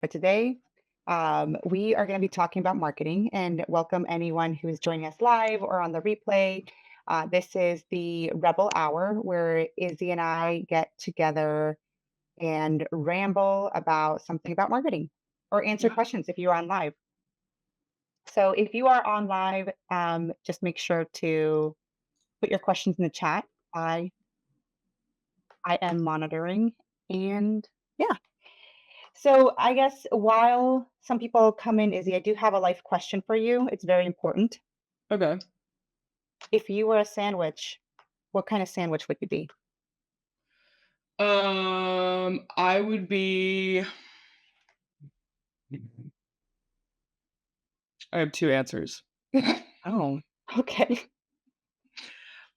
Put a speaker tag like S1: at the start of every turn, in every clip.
S1: But today, we are going to be talking about marketing and welcome anyone who is joining us live or on the replay. This is the Rebel Hour where Izzy and I get together and ramble about something about marketing or answer
S2: Yeah.
S1: questions if you're on live. So if you are on live, just make sure to put your questions in the chat. I am monitoring and yeah. So I guess while some people come in, Izzy, I do have a life question for you. It's very important.
S2: Okay.
S1: If you were a sandwich, what kind of sandwich would you be?
S2: I would be I have 2 answers.
S1: Oh, okay.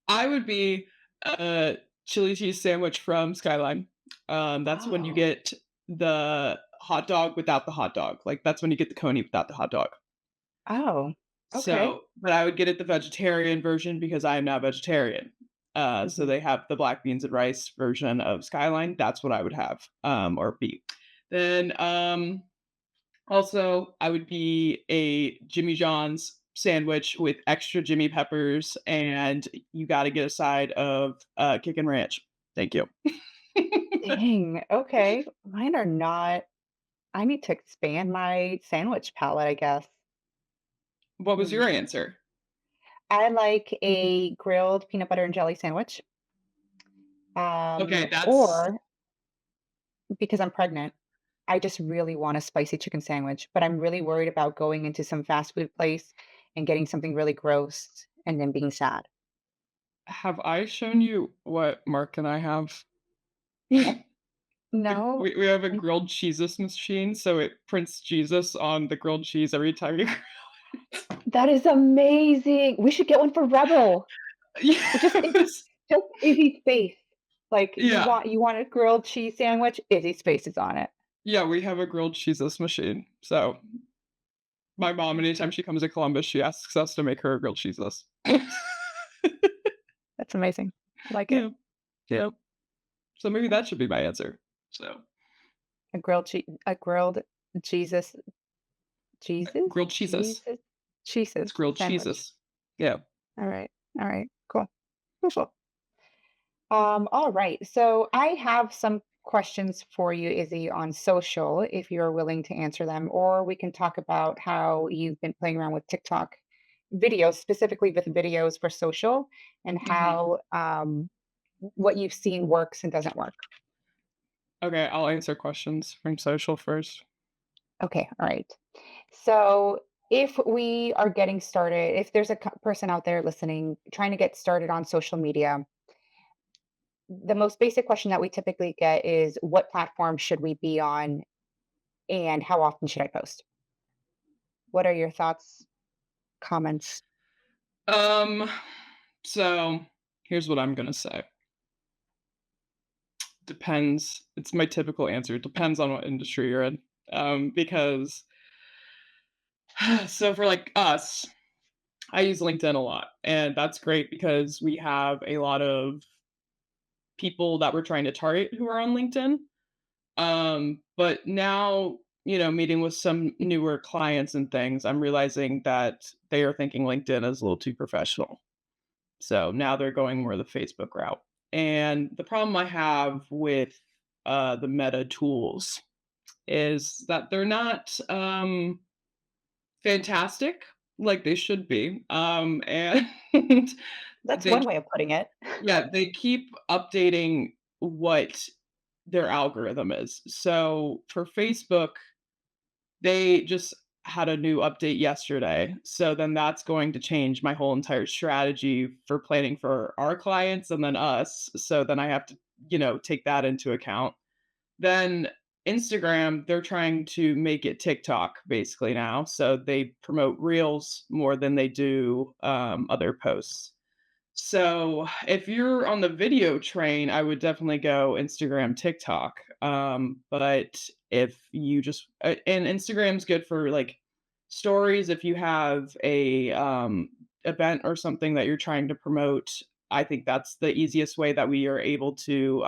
S2: I would be a chili cheese sandwich from Skyline. That's when you
S1: Oh,
S2: get the hot dog without the hot dog. Like, that's when you get the coney without the hot dog.
S1: oh, okay.
S2: But I would get it the vegetarian version because I am now vegetarian. So
S1: Mhm.
S2: they have the black beans and rice version of Skyline. That's what I would have, or be. Then, also, I would be a Jimmy John's sandwich with extra Jimmy peppers, and you gotta get a side of, Kickin' Ranch. Thank you.
S1: Dang. Okay. Mine are not. I need to expand my sandwich palette, I guess.
S2: What was
S1: Hmm.
S2: your answer?
S1: I like a grilled peanut butter and jelly sandwich.
S2: Okay, that's
S1: Or because I'm pregnant, I just really want a spicy chicken sandwich, but I'm really worried about going into some fast food place and getting something really gross and then being sad.
S2: have I shown you what Mark and I have?
S1: No,
S2: We have a
S1: I
S2: grilled cheeses machine, so it prints Jesus on the grilled cheese every time you
S1: that is amazing. We should get one for Rebel. Just Izzy,
S2: Yes.
S1: just Izzy's face. Like
S2: Yeah.
S1: you want a grilled cheese sandwich, Izzy's face is on it.
S2: Yeah, we have a grilled cheeses machine. So, my mom, anytime she comes to Columbus, she asks us to make her a grilled cheeses.
S1: That's amazing. I like it.
S2: Yeah. Yep. So maybe that should be my answer. So,
S1: A grilled Jesus Jesus
S2: grilled cheeses.
S1: Jesus cheeses
S2: It's grilled
S1: sandwich.
S2: cheeses. Yeah.
S1: All right. All right. Cool. Cool. All right. So I have some questions for you, Izzy, on social, if you're willing to answer them, or we can talk about how you've been playing around with TikTok videos, specifically with videos for social, and
S2: Mhm.
S1: how what you've seen works and doesn't work.
S2: Okay, I'll answer questions from social first.
S1: Okay. All right. So if we are getting started, if there's a person out there listening trying to get started on social media, the most basic question that we typically get is what platform should we be on and how often should I post? What are your thoughts, comments?
S2: Um, so here's what I'm gonna say. Depends. It's my typical answer. Depends on what industry you're in. Because so for like us, I use LinkedIn a lot, and that's great because we have a lot of people that we're trying to target who are on LinkedIn. But now, meeting with some newer clients and things, I'm realizing that they are thinking LinkedIn is a little too professional. So now they're going more the Facebook route. And the problem I have with the meta tools is that they're not fantastic like they should be. And
S1: That's
S2: they
S1: one way of putting it.
S2: yeah, they keep updating what their algorithm is. So for Facebook, they just had a new update yesterday. So then that's going to change my whole entire strategy for planning for our clients and then us. So then I have to, take that into account. Then Instagram, they're trying to make it TikTok basically now. So they promote reels more than they do other posts. So, if you're on the video train, I would definitely go Instagram, TikTok. But if you just and Instagram's good for like stories. If you have a event or something that you're trying to promote, I think that's the easiest way that we are able to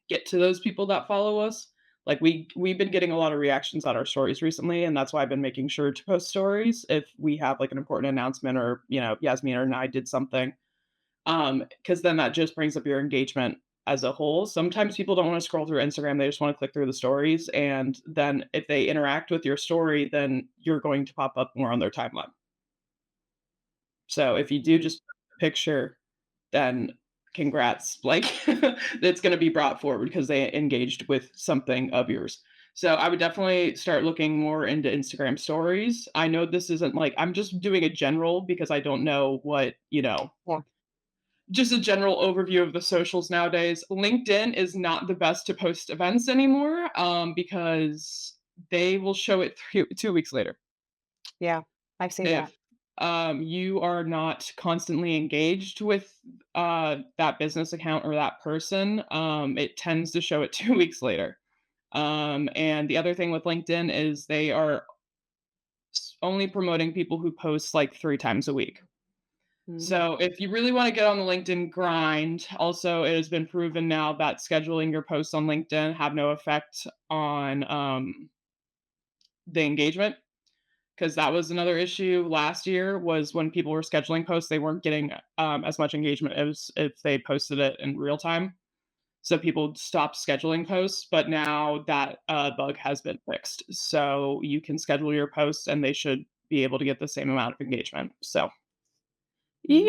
S2: get to those people that follow us. Like, we've been getting a lot of reactions on our stories recently, and that's why I've been making sure to post stories if we have, like, an important announcement or, Yasmin and I did something. Because then that just brings up your engagement as a whole. Sometimes people don't wanna scroll through Instagram, they just wanna click through the stories, and then if they interact with your story, then you're going to pop up more on their timeline. So if you do
S1: Mhm.
S2: just a picture, then congrats, like, it's gonna be brought forward because they engaged with something of yours. So I would definitely start looking more into Instagram stories. I know this isn't like I'm just doing a general because I don't know what,
S1: Yeah.
S2: just a general overview of the socials nowadays. LinkedIn is not the best to post events anymore, because they will show it 2 weeks later.
S1: Yeah. I've seen that.
S2: If, you are not constantly engaged with, that business account or that person, it tends to show it 2 weeks later. And the other thing with LinkedIn is they are only promoting people who post, like, 3 times a week.
S1: Mhm.
S2: So, if you really wanna get on the LinkedIn grind, also, it has been proven now that scheduling your posts on LinkedIn have no effect on, the engagement. Because that was another issue last year was when people were scheduling posts, they weren't getting, as much engagement as if they posted it in real time. So people stopped scheduling posts, but now that, bug has been fixed. So you can schedule your posts and they should be able to get the same amount of engagement. So,
S1: Mhm.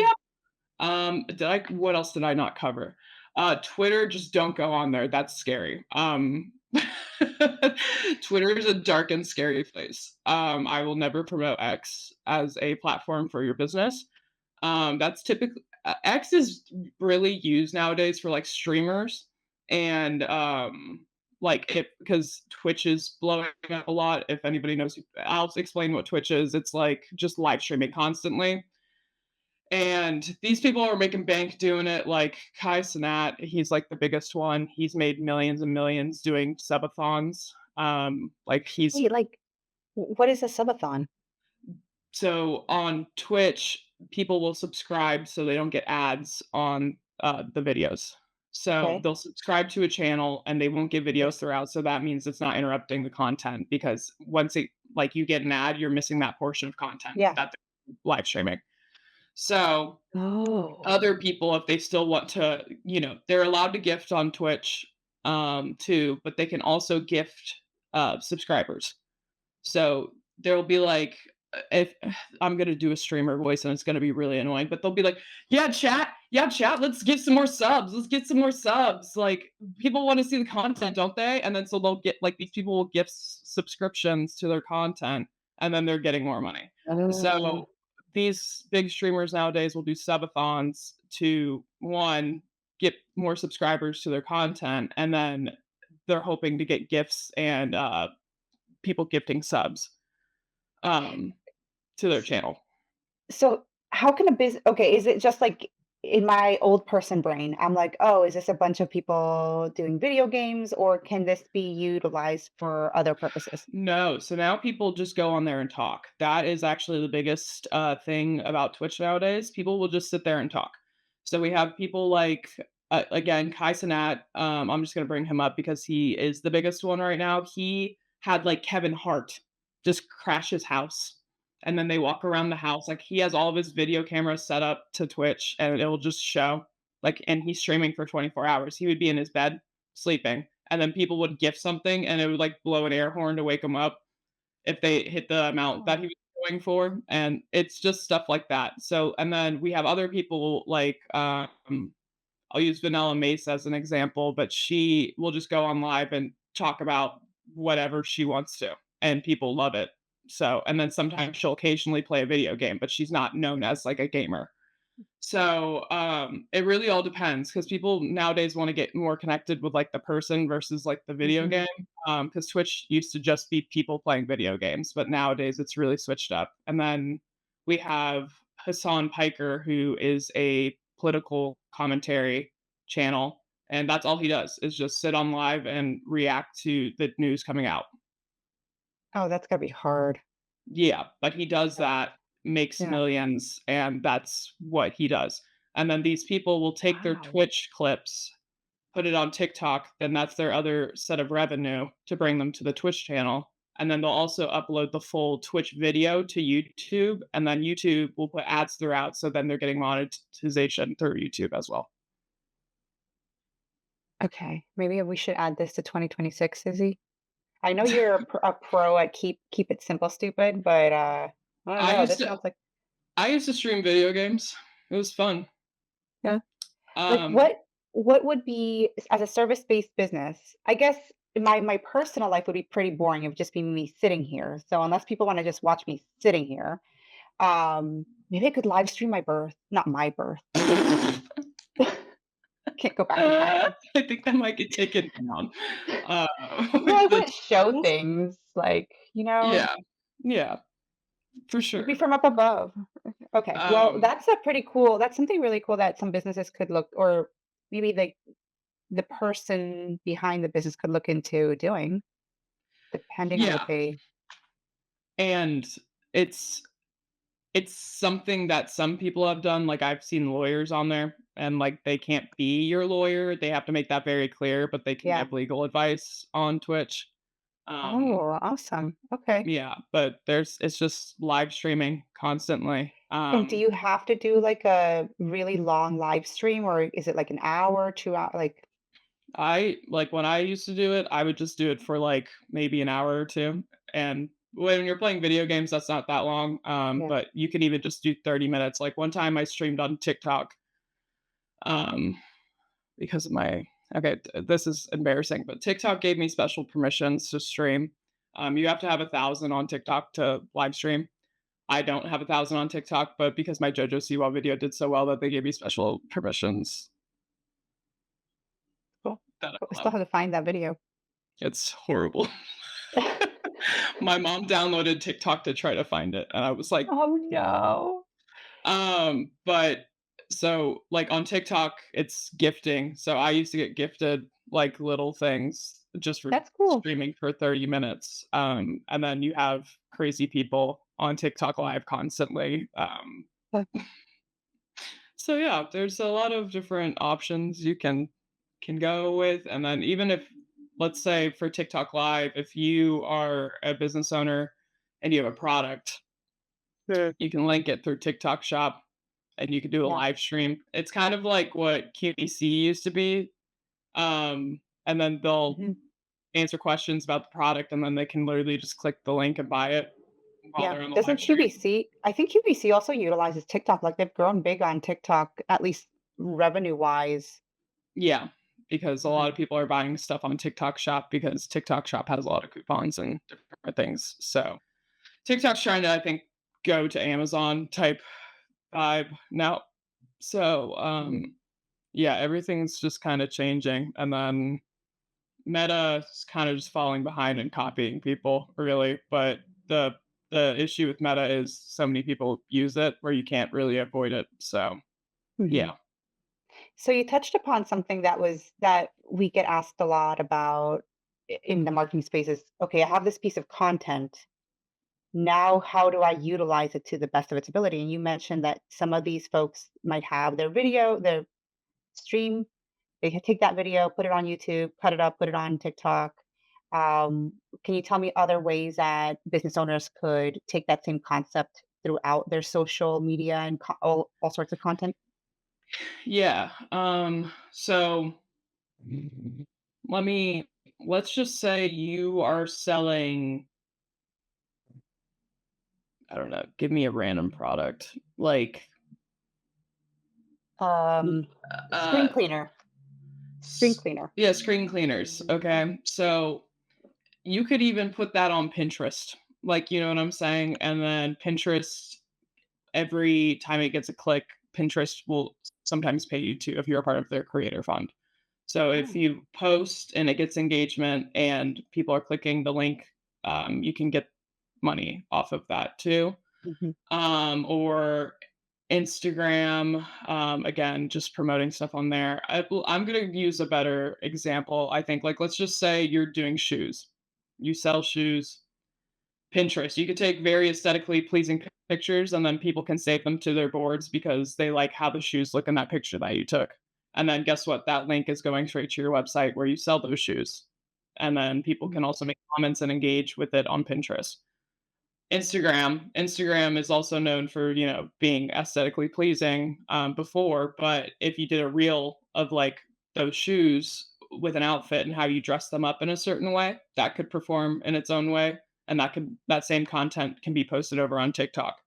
S2: yeah. Did I what else did I not cover? Twitter, just don't go on there. That's scary. Twitter is a dark and scary place. I will never promote X as a platform for your business. That's typically X is really used nowadays for like streamers and like it because Twitch is blowing up a lot. If anybody knows, I'll explain what Twitch is. It's like just live streaming constantly. And these people are making bank doing it, like Kai Cenat, he's, like, the biggest one. He's made millions and millions doing subathons. Like, he's
S1: Wait, like, what is a subathon?
S2: so on Twitch, people will subscribe so they don't get ads on, the videos. So
S1: Okay.
S2: they'll subscribe to a channel and they won't get
S1: Yeah.
S2: videos throughout, so that means it's not interrupting the content because once it like, you get an ad, you're missing that portion of content
S1: Yeah.
S2: that they're live streaming. So
S1: Oh.
S2: other people, if they still want to, they're allowed to gift on Twitch, too, but they can also gift, subscribers. So there'll be like, if I'm gonna do a streamer voice and it's gonna be really annoying, but they'll be like, yeah, chat, let's get some more subs, let's get some more subs. Like people want to see the content, don't they? And then so they'll get like these people will gift subscriptions to their content, and then they're getting more money. So
S1: Oh.
S2: these big streamers nowadays will do subathons to one get more subscribers to their content, and then they're hoping to get gifts and people gifting subs, um, to their channel.
S1: So, how can a business? Okay, is it just like in my old person brain, I'm like, "Oh, is this a bunch of people doing video games, or can this be utilized for other purposes?"
S2: No, so now people just go on there and talk. That is actually the biggest, thing about Twitch nowadays. People will just sit there and talk. So we have people like, again, Kai Cenat, I'm just gonna bring him up because he is the biggest one right now. He had, like, Kevin Hart just crash his house, and then they walk around the house, like, he has all of his video cameras set up to Twitch, and it'll just show, like and he's streaming for 24 hours. He would be in his bed sleeping, and then people would gift something and it would like blow an air horn to wake him up if they hit the amount that
S1: Oh.
S2: he was going for, and it's just stuff like that. So and then we have other people like, I'll use Vanilla Mace as an example, but she will just go on live and talk about whatever she wants to, and people love it. So and then sometimes she'll occasionally play a video game, but she's not known as, like, a gamer. So, it really all depends because people nowadays wanna get more connected with, like, the person versus, like, the video
S1: Mhm.
S2: game, because Twitch used to just be people playing video games, but nowadays it's really switched up. And then we have Hassan Piker, who is a political commentary channel, and that's all he does, is just sit on live and react to the news coming out.
S1: Oh, that's gotta be hard.
S2: Yeah, but he does
S1: Yeah.
S2: that, makes
S1: Yeah.
S2: millions, and that's what he does. And then these people will take their
S1: Wow.
S2: Twitch clips, put it on TikTok, then that's their other set of revenue to bring them to the Twitch channel. And then they'll also upload the full Twitch video to YouTube, and then YouTube will put ads throughout, so then they're getting monetization through YouTube as well.
S1: Okay, maybe we should add this to 2026, Izzy. I know you're a pro at keep it simple, stupid, but I don't
S2: I
S1: know.
S2: used
S1: This
S2: to
S1: sounds like
S2: I used to stream video games. It was fun.
S1: yeah. Like
S2: Um,
S1: what would be as a service-based business? I guess my personal life would be pretty boring. It would just be me sitting here. So unless people want to just watch me sitting here, maybe I could live stream my birth, not my birth. Can't go back in
S2: I
S1: time.
S2: think that might get taken down. Uh,
S1: Well, I
S2: with the
S1: wouldn't show
S2: titles.
S1: things like,
S2: Yeah, yeah, for
S1: it'd be
S2: sure.
S1: from up above. Okay. Well,
S2: Um,
S1: that's something really cool that some businesses could look or maybe the person behind the business could look into doing, depending on what
S2: yeah,
S1: they
S2: and it's it's something that some people have done, like, I've seen lawyers on there, and, like, they can't be your lawyer, they have to make that very clear, but they can
S1: yeah.
S2: give legal advice on Twitch. Um,
S1: Oh, awesome. Okay.
S2: yeah, but it's just live streaming constantly.
S1: And do you have to do like a really long live stream or is it like an hour, 2 hour like
S2: When I used to do it, I would just do it for, like, maybe an hour or 2, and when you're playing video games, that's not that long,
S1: yeah.
S2: but you can even just do 30 minutes. Like, one time I streamed on TikTok, um, because of my okay, this is embarrassing, but TikTok gave me special permissions to stream. You have to have 1,000 on TikTok to live stream. I don't have 1,000 on TikTok, but because my JoJo Siwa video did so well that they gave me special permissions
S1: Cool.
S2: that I
S1: Cool. I still
S2: allow.
S1: have to find that video.
S2: It's horrible. My mom downloaded TikTok to try to find it, and I was like,
S1: Oh no.
S2: but so, like, on TikTok, it's gifting, so I used to get gifted, like, little things just for
S1: That's cool.
S2: streaming for 30 minutes, and then you have crazy people on TikTok Live constantly,
S1: Uh,
S2: so yeah, there's a lot of different options you can go with, and then even if let's say for TikTok Live, if you are a business owner and you have a product,
S1: Mm.
S2: you can link it through TikTok Shop and you can do a
S1: Yeah.
S2: live stream. It's kind of like what QVC used to be. And then they'll
S1: Mhm.
S2: answer questions about the product and then they can literally just click the link and buy it while
S1: Yeah.
S2: they're on the
S1: Doesn't
S2: live stream.
S1: QVC I think QVC also utilizes TikTok, like, they've grown big on TikTok, at least revenue-wise.
S2: Yeah, because a lot
S1: Mhm.
S2: of people are buying stuff on TikTok Shop because TikTok Shop has a lot of coupons and different things. So TikTok's trying to, I think, go to Amazon type vibe now. So
S1: Mhm.
S2: yeah, everything's just kind of changing. And then Meta is kind of just falling behind and copying people, really. But the issue with Meta is so many people use it where you can't really avoid it. So
S1: Mhm.
S2: yeah,
S1: So you touched upon something that we get asked a lot about in the marketing spaces. Okay, I have this piece of content. Now, how do I utilize it to the best of its ability? And you mentioned that some of these folks might have their stream. They can take that video, put it on YouTube, cut it up, put it on TikTok. Can you tell me other ways that business owners could take that same concept throughout their social media and all sorts of content?
S2: yeah. So let me let's just say you are selling. I don't know. Give me a random product like
S1: Um, screen
S2: uh
S1: cleaner. Screen cleaner.
S2: yeah, screen cleaners. Okay, so you could even put that on Pinterest. Like, you know what I'm saying? And then Pinterest, every time it gets a click, Pinterest will sometimes pay you too if you're a part of their creator fund. So if
S1: Oh,
S2: you post and it gets engagement and people are clicking the link, you can get money off of that too.
S1: mhm,
S2: Or Instagram, again, just promoting stuff on there. I'm gonna use a better example. I think, like, let's just say you're doing shoes. You sell shoes. Pinterest. You could take very aesthetically pleasing pictures, and then people can save them to their boards because they like how the shoes look in that picture that you took. And then guess what? That link is going straight to your website where you sell those shoes. And then people
S1: Mhm.
S2: can also make comments and engage with it on Pinterest. Instagram is also known for, being aesthetically pleasing, before, but if you did a reel of, like, those shoes with an outfit and how you dress them up in a certain way, that could perform in its own way, and that same content can be posted over on TikTok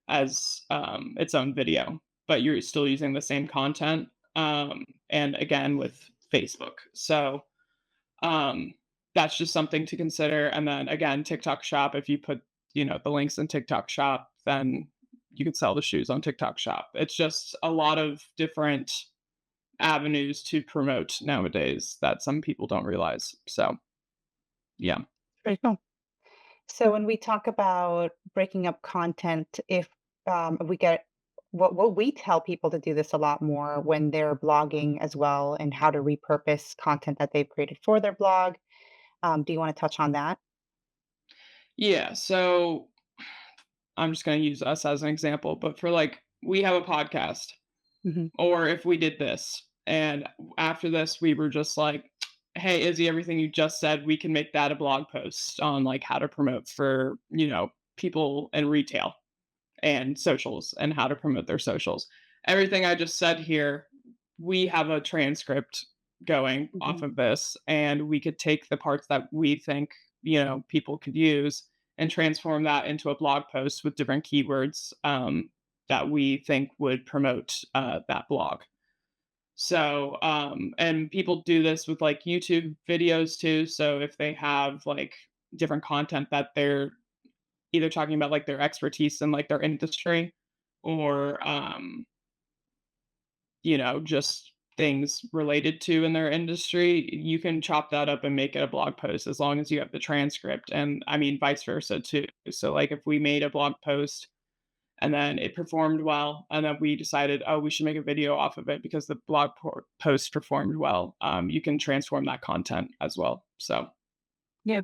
S2: as, its own video, but you're still using the same content, and again with Facebook. So, um, that's just something to consider. And then again, TikTok Shop, if you put, the links in TikTok Shop, then you can sell the shoes on TikTok Shop. It's just a lot of different avenues to promote nowadays that some people don't realize. So, yeah.
S1: Very cool. So when we talk about breaking up content, if we get what we tell people to do this a lot more when they're blogging as well, and how to repurpose content that they've created for their blog. Do you want to touch on that?
S2: Yeah. So I'm just going to use us as an example, but for like, we have a podcast,
S1: Hmm.
S2: or if we did this, and after this, we were just like, hey, Izzy, everything you just said, we can make that a blog post on like how to promote for, people in retail and socials and how to promote their socials. Everything I just said here, we have a transcript going
S1: Hmm.
S2: off of this, and we could take the parts that we think, people could use and transform that into a blog post with different keywords, that we think would promote that blog. So, and people do this with like YouTube videos too. So if they have like different content that they're either talking about like their expertise in like their industry, or just things related to in their industry, you can chop that up and make it a blog post as long as you have the transcript. And I mean vice versa too. So like if we made a blog post and then it performed well, and then we decided, oh, we should make a video off of it because the post performed well, you can transform that content as well. So
S1: Yeah.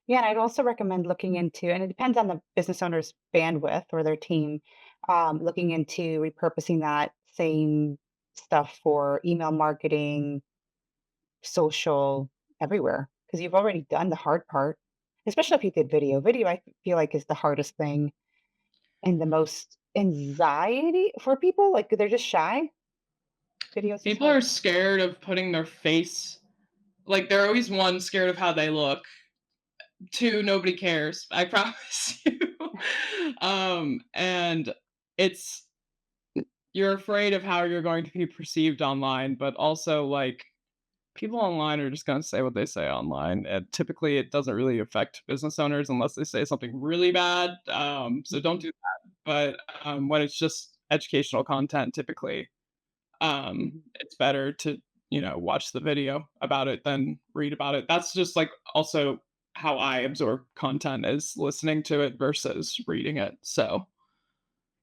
S1: Yeah, and I'd also recommend looking into, and it depends on the business owner's bandwidth or their team, looking into repurposing that same stuff for email marketing, social, everywhere, because you've already done the hard part, especially if you did video. Video, I feel like, is the hardest thing and the most anxiety for people. Like they're just shy. Video's just
S2: people
S1: hard.
S2: are scared of putting their face, like they're always one, scared of how they look. Two, nobody cares. I promise you. And it's you're afraid of how you're going to be perceived online, but also like people online are just going to say what they say online, and typically it doesn't really affect business owners unless they say something really bad. So don't do that. But when it's just educational content, typically,
S1: Mhm.
S2: it's better to, watch the video about it than read about it. That's just like also how I absorb content, is listening to it versus reading it. So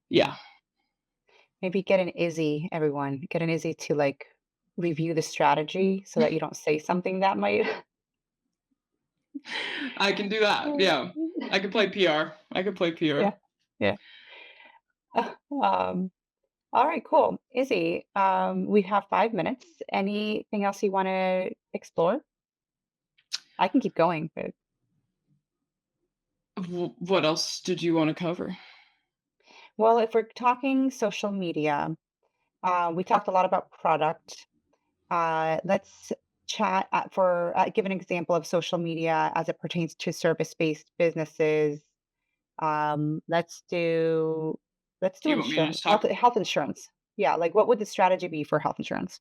S1: Yeah.
S2: yeah.
S1: Maybe get an Izzy, everyone. Get an Izzy to like review the strategy so that you don't say something that might.
S2: I can do that. Yeah. I can play PR. I can play
S1: Yeah.
S2: PR.
S1: Yeah. Um, all right, cool. Izzy, we have 5 minutes. Anything else you want to explore? I can keep going, but
S2: What else did you want to cover?
S1: well, if we're talking social media, we talked a lot about product. Let's chat for give an example of social media as it pertains to service-based businesses. Let's do
S2: Do you want me to
S1: insurance,
S2: just talk?
S1: health insurance. Yeah, like what would the strategy be for health insurance,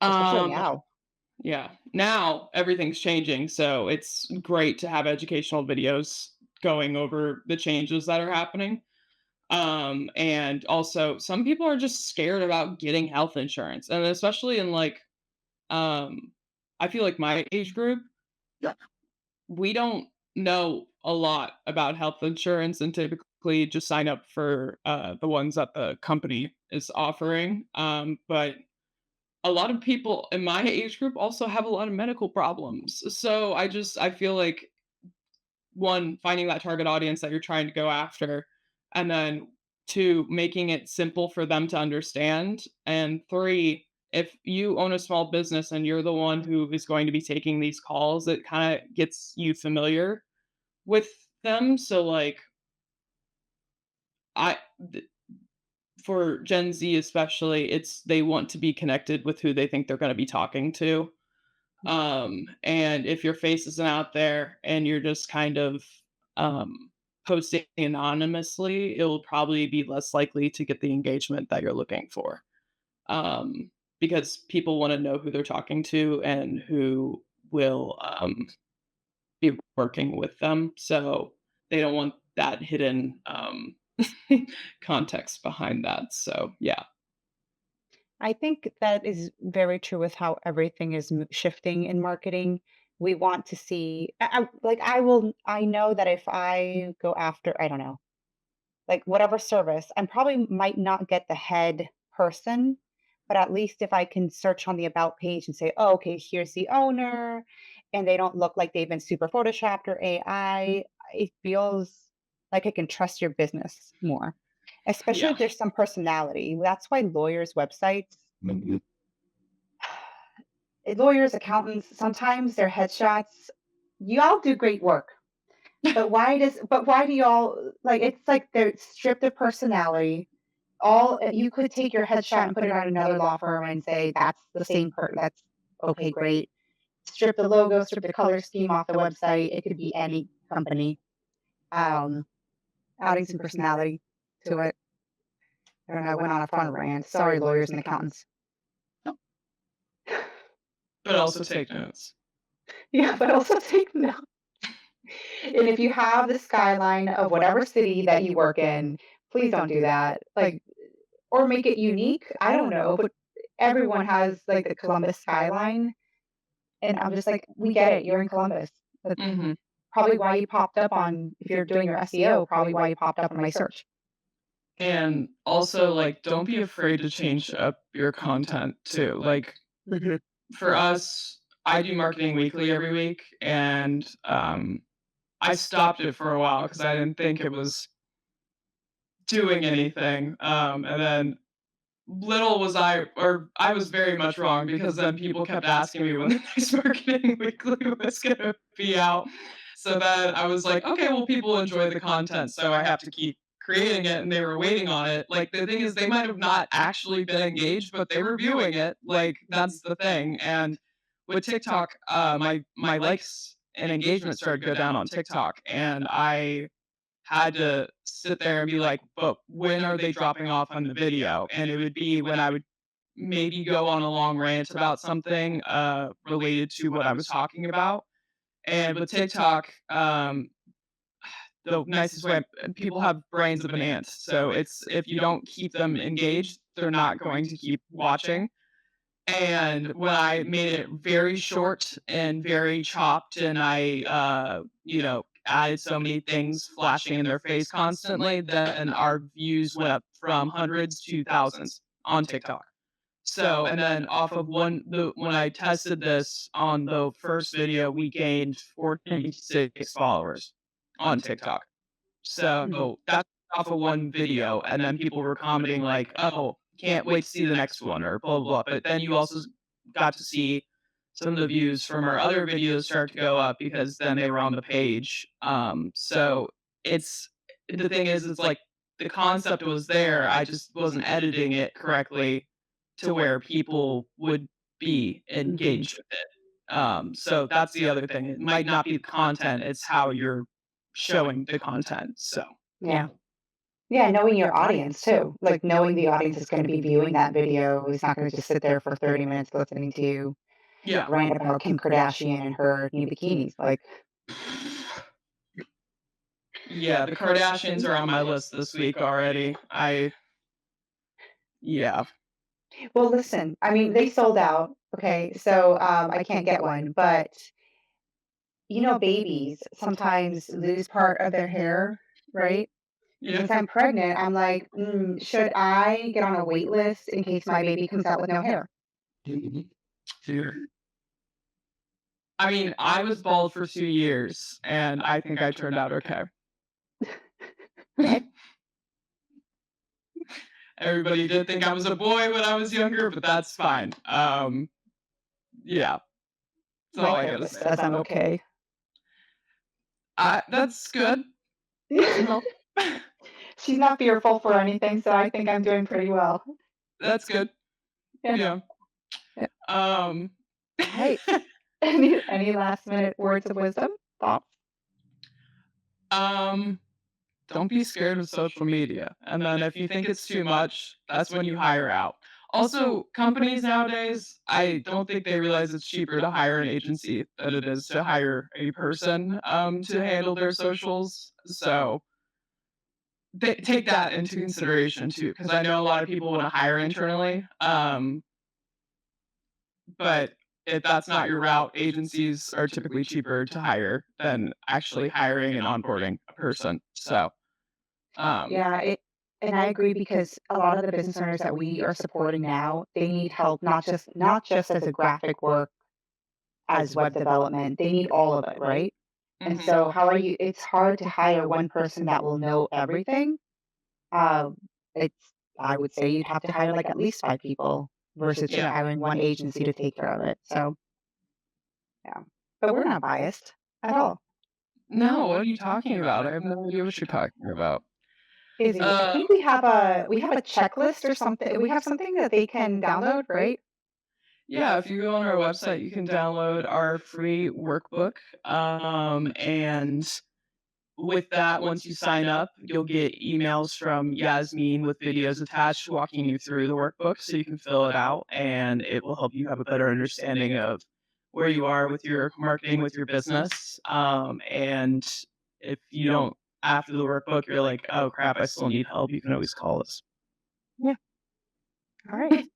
S1: especially
S2: Um,
S1: now?
S2: yeah. Now everything's changing, so it's great to have educational videos going over the changes that are happening. And also some people are just scared about getting health insurance, and especially in like, um, I feel like my age group, we don't know a lot about health insurance and typically just sign up for the ones that the company is offering. But a lot of people in my age group also have a lot of medical problems. So I feel like, one, finding that target audience that you're trying to go after, and then two, making it simple for them to understand, and three, if you own a small business and you're the one who is going to be taking these calls, it kinda gets you familiar with them, so, like, I th for Gen Z especially, it's they want to be connected with who they think they're gonna be talking to. And if your face isn't out there and you're just kind of posting anonymously, it'll probably be less likely to get the engagement that you're looking for. Um, because people want to know who they're talking to and who will be working with them. So they don't want that hidden context behind that. So yeah.
S1: I think that is very true with how everything is shifting in marketing. We want to see, like, I know that if I go after, I don't know, like whatever service, I probably might not get the head person, but at least if I can search on the about page and say, oh, okay, here's the owner, and they don't look like they've been super photoshopped or AI, it feels like I can trust your business more, especially
S2: Yeah.
S1: if there's some personality. That's why lawyers' websites, lawyers, accountants, sometimes their headshots, y'all do great work. But why do y'all like it's like they're stripped of personality. All you could take your headshot and put it on another law firm and say that's the same that's okay, great. Strip the logo, strip the color scheme off the website. It could be any company. Um, adding some personality to it. I don't know, I went on a fun rant. Sorry, lawyers and accountants.
S2: But also take notes.
S1: Yeah, but also take note. And if you have the skyline of whatever city that you work in, please don't do that. Like, or make it unique. I don't know, but everyone has like the Columbus skyline. And I'm just like, we get it. You're in Columbus. That's
S2: Hmm.
S1: probably why you popped up on, if you're doing your SEO, probably why you popped up on my search.
S2: And also, like, don't be afraid to change up your content too. Like,
S1: Mhm.
S2: for us, I do Marketing Weekly every week, and I stopped it for a while because I didn't think it was doing anything. And then little was I, or I was very much wrong because then people kept asking me when the next Marketing Weekly was going to be out. So then I was like, okay, well, people enjoy the content, so I have to keep creating it, and they were waiting on it. Like, the thing is, they might have not actually been engaged, but they were viewing it. Like, that's the thing. And with TikTok, my likes and engagement started to go down on TikTok, and I had to sit there and be like, "But when are they dropping off on the video?" And it would be when I would maybe go on a long rant about something, related to what I was talking about. And with TikTok, the nicest way people have brains of an ant, so it's if you don't keep them engaged, they're not going to keep watching. And when I made it very short and very chopped and I, added so many things flashing in their face constantly, then our views went up from hundreds to thousands on TikTok. So, and then off of when I tested this on the first video, we gained 46 followers on TikTok.
S1: Mhm.
S2: So that's off of one video, and then people were commenting like, "Oh, can't wait to see the next one," or blah blah blah. But then you also got to see some of the views from our other videos start to go up because then they were on the page. So it's the thing is, it's like the concept was there. I just wasn't editing it correctly to where people would be
S1: Mhm.
S2: engaged with it. So that's the other thing. It might not be the content; it's how you're showing the content, so, yeah.
S1: Yeah. Yeah, knowing your audience too. Like knowing the audience is going to be viewing that video is not going to just sit there for 30 minutes listening to you
S2: Yeah.
S1: rant about Kim Kardashian and her new bikinis. Like,
S2: Yeah, the Kardashians are on my list this week already. Yeah.
S1: well, listen, I mean, they sold out. Okay. So I can't get one, but babies sometimes lose part of their hair, right? And
S2: Yeah.
S1: since I'm pregnant, I'm like, should I get on a wait list in case my baby comes out with no hair?
S2: Sure. I mean, I was bald for 2 years, and I think I turned out okay.
S1: Okay.
S2: Everybody did think I was a boy when I was younger, but that's fine. Yeah, that's
S1: My
S2: all I gotta
S1: therapist
S2: say.
S1: says I'm okay.
S2: That's good to know.
S1: She's not fearful for anything, so I think I'm doing pretty well.
S2: That's good.
S1: Yeah.
S2: Yeah.
S1: Yeah.
S2: Um,
S1: All right. Any last minute words of wisdom? Thoughts?
S2: um, don't be scared of social media. And then if you think it's too much, that's when you hire out. Also, companies nowadays, I don't think they realize it's cheaper to hire an agency than it is to hire a person to handle their socials. So take that into consideration too, because I know a lot of people want to hire internally. But if that's not your route, agencies are typically cheaper to hire than actually hiring and onboarding a person. So,
S1: Yeah, and I agree because a lot of the business owners that we are supporting now, they need help not just as a graphic work, as web development. They need all of it, right? And
S2: mhm,
S1: so how are you it's hard to hire one person that will know everything. Um, it's I would say you'd have to hire like at least 5 people versus just
S2: yeah.
S1: hiring one agency to take care of it. So, yeah. But we're not biased at all.
S2: No, what are you talking about? I have no idea what you're talking about.
S1: Izzy, I
S2: Uh,
S1: think we have a checklist or something. We have something that they can download, right?
S2: yeah, if you go on our website, you can download our free workbook. And with that, once you sign up, you'll get emails from Yasmin with videos attached walking you through the workbook so you can fill it out and it will help you have a better understanding of where you are with your marketing, with your business. And if you don't, after the workbook, you're like, oh crap, I still need help, you can always call us.
S1: Yeah. All right.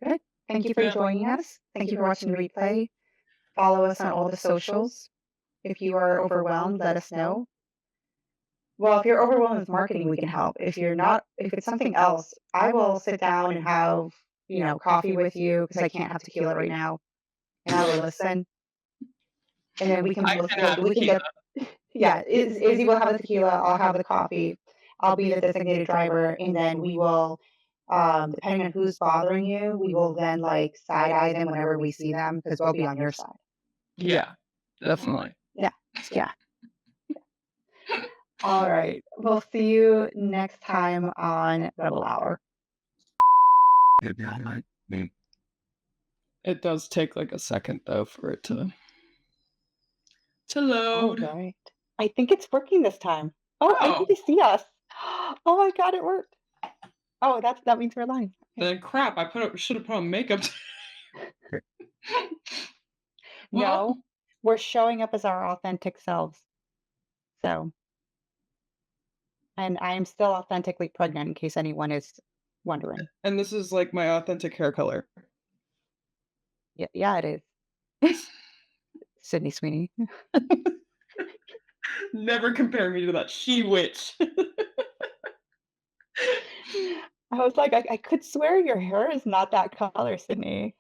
S1: Good. Thank you for
S2: Yeah.
S1: joining us. Thank you for watching the replay. Follow us on all the socials. If you are overwhelmed, let us know. Well, if you're overwhelmed with marketing, we can help. If you're not, if it's something else, I will sit down and have, coffee with you because I can't have tequila right now, and I will listen. And then we can
S2: I
S1: both
S2: can
S1: get,
S2: have
S1: we can
S2: tequila.
S1: get, yeah, Izzy will have the tequila, I'll have the coffee. I'll be the designated driver, and then we will, depending on who's bothering you, we will then like side eye them whenever we see them because we'll be on your side.
S2: Yeah, definitely.
S1: Yeah. Yeah. All right. We'll see you next time on Rebel Hour.
S2: It does take like a second though for it to
S1: All
S2: load.
S1: right. I think it's working this time. Oh, I think
S2: Oh,
S1: they see us. Oh my god, it worked. Oh, that means we're live. Okay.
S2: then crap, should have put on makeup. Well,
S1: No, we're showing up as our authentic selves. So, and I am still authentically pregnant in case anyone is wondering.
S2: and this is like my authentic hair color.
S1: Yeah, yeah, it is. Sydney Sweeney.
S2: Never compare me to that she witch.
S1: I was like, I could swear your hair is not that color, Sydney.